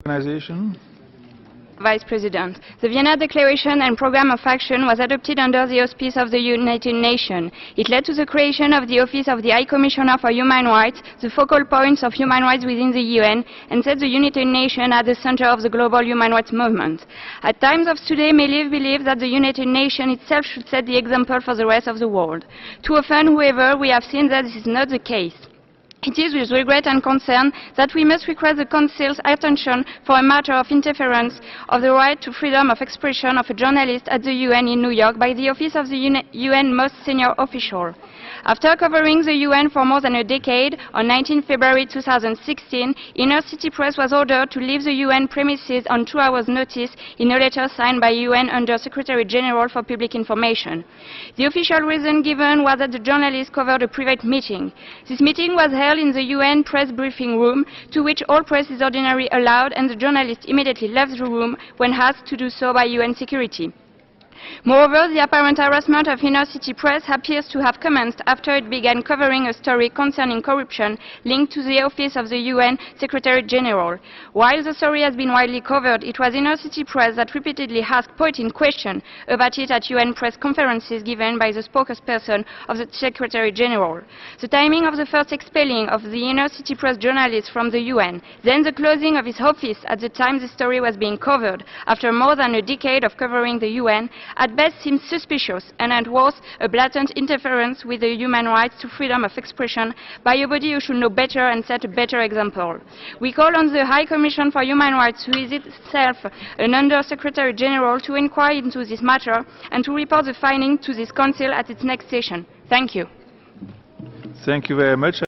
Organization. Vice President. The Vienna Declaration and Programme of Action was adopted under the auspice of the United Nations. It led to the creation of the Office of the High Commissioner for Human Rights, the focal points of human rights within the UN, and set the United Nations at the center of the global human rights movement. At times of today, many believe that the United Nations itself should set the example for the rest of the world. Too often, however, we have seen that this is not the case. It is with regret and concern that we must request the Council's attention for a matter of interference of the right to freedom of expression of a journalist at the UN in New York by the office of the UN most senior official. After covering the UN for more than a decade, on 19 February 2016, Inner City Press was ordered to leave the UN premises on 2 hours' notice in a letter signed by UN Under Secretary General for Public Information. The official reason given was that the journalist covered a private meeting. This meeting was held in the UN press briefing room, to which all press is ordinarily allowed, and the journalist immediately left the room when asked to do so by UN security. Moreover, the apparent harassment of Inner City Press appears to have commenced after it began covering a story concerning corruption linked to the office of the UN Secretary General. While the story has been widely covered, it was Inner City Press that repeatedly asked pointed questions about it at UN press conferences given by the spokesperson of the Secretary General. The timing of the first expelling of the Inner City Press journalist from the UN, then the closing of his office at the time the story was being covered, after more than a decade of covering the UN, at best seems suspicious and at worst a blatant interference with the human rights to freedom of expression by a body who should know better and set a better example. We call on the High Commission for Human Rights, who is itself an Under Secretary General, to inquire into this matter and to report the finding to this Council at its next session. Thank you. Thank you very much.